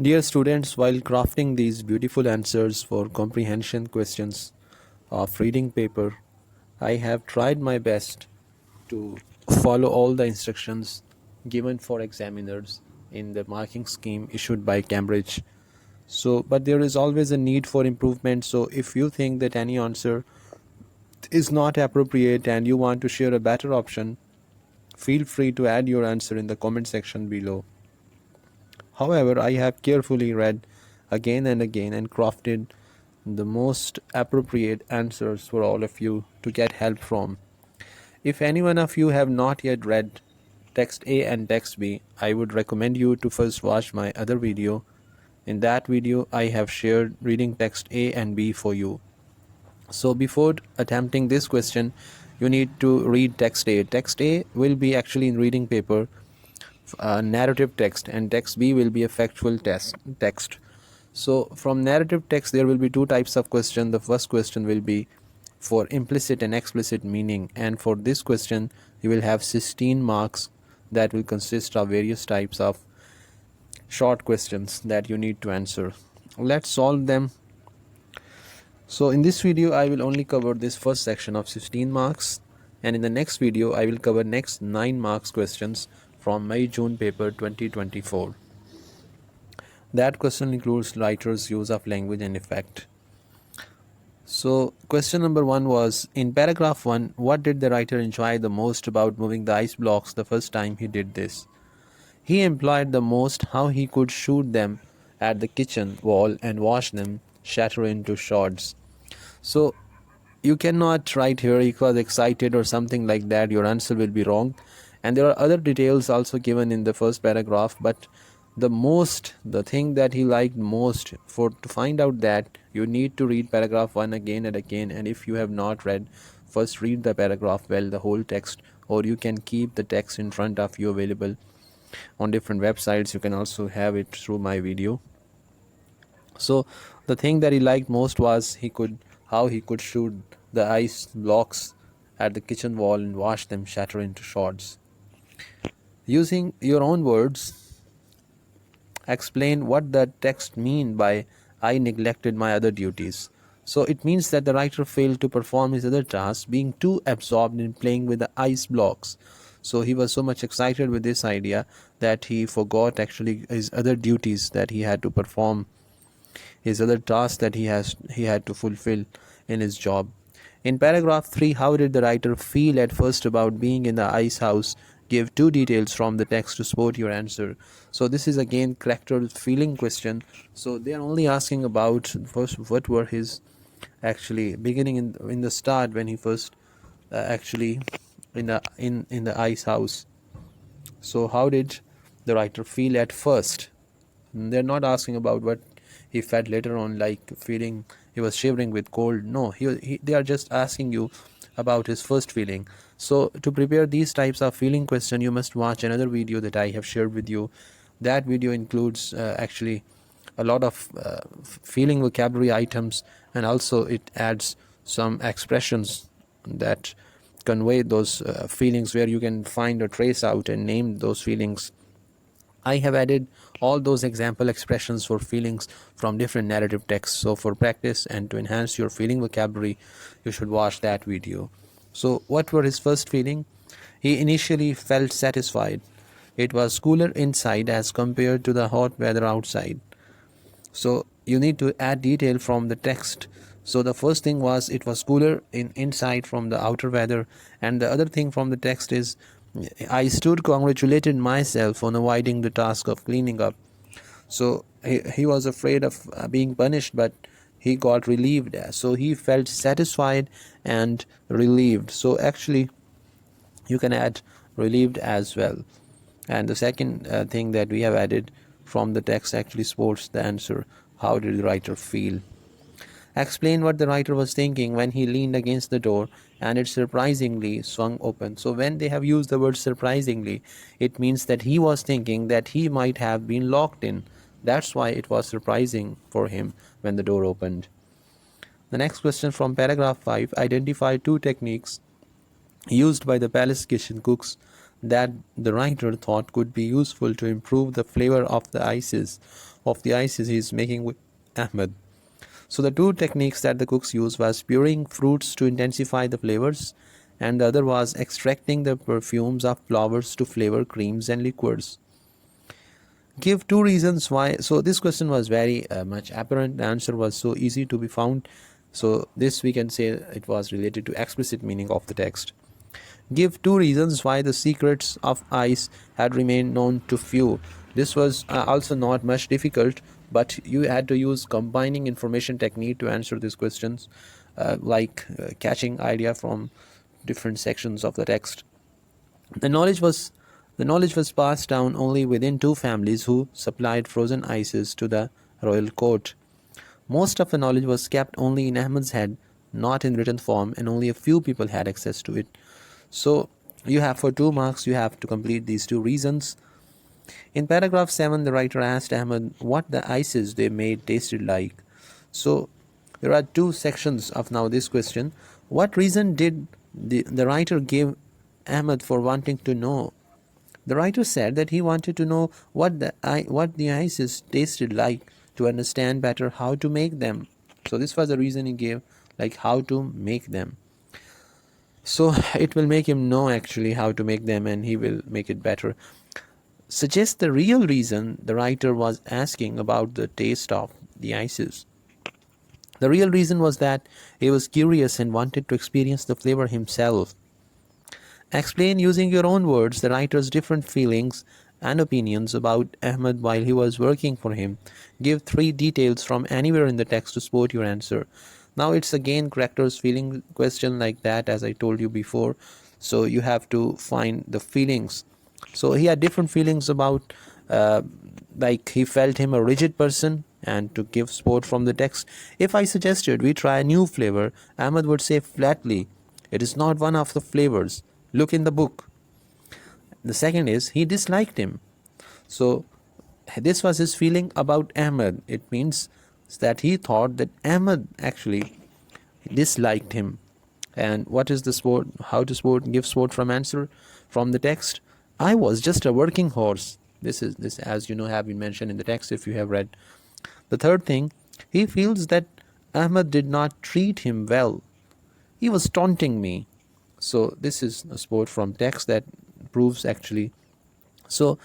Dear students, while crafting these beautiful answers for comprehension questions of reading paper, I have tried my best to follow all the instructions given for examiners in the marking scheme issued by Cambridge. But there is always a need for improvement. So, if you think that any answer is not appropriate and you want to share a better option, feel free to add your answer in the comment section below. However, I have carefully read again and again and crafted the most appropriate answers for all of you to get help from. If any one of you have not yet read text A and text B, I would recommend you to first watch my other video. In that video, I have shared reading text A and B for you. So before attempting this question, you need to read text A. Text A will be actually in reading paper narrative text, and text B will be a factual text. So from narrative text there will be two types of question. The first question will be for implicit and explicit meaning, and for this question you will have 16 marks that will consist of various types of short questions that you need to answer. Let's solve them. So in this video I will only cover this first section of 16 marks, and in the next video I will cover next 9 marks questions from May-June paper 2024. That question includes writer's use of language and effect. So question number 1 was, in paragraph 1, what did the writer enjoy the most about moving the ice blocks the first time he did this? He employed the most how he could shoot them at the kitchen wall and watch them shatter into shards. So you cannot write here he was excited or something like that. Your answer will be wrong. And there are other details also given in the first paragraph, but the thing that he liked most, for to find out that, you need to read paragraph 1 again and again. And if you have not read, first read the paragraph well, the whole text, or you can keep the text in front of you available on different websites. You can also have it through my video. So the thing that he liked most was how he could shoot the ice blocks at the kitchen wall and watch them shatter into shards. Using your own words, explain what the text mean by I neglected my other duties. So it means that the writer failed to perform his other tasks, being too absorbed in playing with the ice blocks. So he was so much excited with this idea that he forgot actually his other duties that he had to perform, his other tasks that he had to fulfill in his job. In paragraph 3, how did the writer feel at first about being in the ice house? Give two details from the text to support your answer. So this is again character feeling question. So they are only asking about first what were his actually beginning in the start when he first actually in the ice house. So how did the writer feel at first? They're not asking about what he felt later on, like feeling he was shivering with cold. No, they are just asking you about his first feeling. So to prepare these types of feeling question, you must watch another video that I have shared with you. That video includes actually a lot of feeling vocabulary items, and also it adds some expressions that convey those feelings, where you can find or trace out and name those feelings. I have added all those example expressions for feelings from different narrative texts. So for practice and to enhance your feeling vocabulary, you should watch that video. So what were his first feeling? He initially felt satisfied. It was cooler inside as compared to the hot weather outside. So you need to add detail from the text. So the first thing was it was cooler inside from the outer weather, and the other thing from the text is I stood congratulated myself on avoiding the task of cleaning up. So he was afraid of being punished, but he got relieved. So he felt satisfied and relieved. So actually you can add relieved as well. And the second thing that we have added from the text actually supports the answer. How did the writer feel? Explain what the writer was thinking when he leaned against the door and it surprisingly swung open. So when they have used the word surprisingly, it means that he was thinking that he might have been locked in. That's why it was surprising for him when the door opened. The next question from paragraph 5, identify two techniques used by the palace kitchen cooks that the writer thought could be useful to improve the flavor of the ices. of the ices he is making with Ahmed. So the two techniques that the cooks used was puring fruits to intensify the flavors, and the other was extracting the perfumes of flowers to flavor creams and liqueurs. Give two reasons why. So this question was very much apparent. The answer was so easy to be found. So this we can say it was related to explicit meaning of the text. Give two reasons why the secrets of ice had remained known to few. This was also not much difficult, but you had to use combining information technique to answer these questions, catching idea from different sections of the text. The knowledge was the knowledge was passed down only within two families who supplied frozen ices to the royal court. Most of the knowledge was kept only in Ahmed's head, not in written form, and only a few people had access to it. So you have for 2 marks, you have to complete these two reasons. In paragraph 7, the writer asked Ahmed what the ices they made tasted like. So there are two sections of now this question. What reason did the writer give Ahmed for wanting to know? The writer said that he wanted to know what the ices tasted like to understand better how to make them. So this was the reason he gave, like how to make them. So it will make him know actually how to make them, and he will make it better. Suggest the real reason the writer was asking about the taste of the ices. The real reason was that he was curious and wanted to experience the flavor himself. Explain using your own words the writer's different feelings and opinions about Ahmed while he was working for him. Give 3 details from anywhere in the text to support your answer. Now it's again character's feeling question like that, as I told you before. So you have to find the feelings. So he had different feelings about, like he felt him a rigid person, and to give support from the text. If I suggested we try a new flavor, Ahmed would say flatly, it is not one of the flavors. Look in the book. The second is he disliked him. So this was his feeling about Ahmed. It means that he thought that Ahmed actually disliked him. And what is the support? How to support? Give support from answer from the text. I was just a working horse. This as you know have been mentioned in the text if you have read. The third thing, he feels that Ahmed did not treat him well. He was taunting me. So this is a support from text that proves actually. So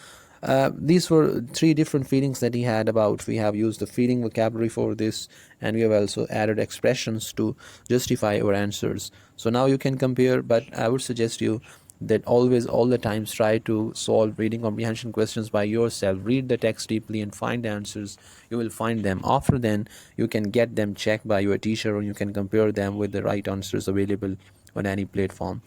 these were 3 different feelings that he had about. We have used the feeling vocabulary for this, and we have also added expressions to justify our answers. So now you can compare, but I would suggest you that always, all the times, try to solve reading comprehension questions by yourself. Read the text deeply and find the answers. You will find them. After then, you can get them checked by your teacher, or you can compare them with the right answers available on any platform.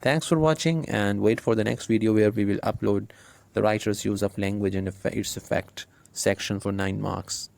Thanks for watching, and wait for the next video where we will upload the writer's use of language and its effect section for 9 marks.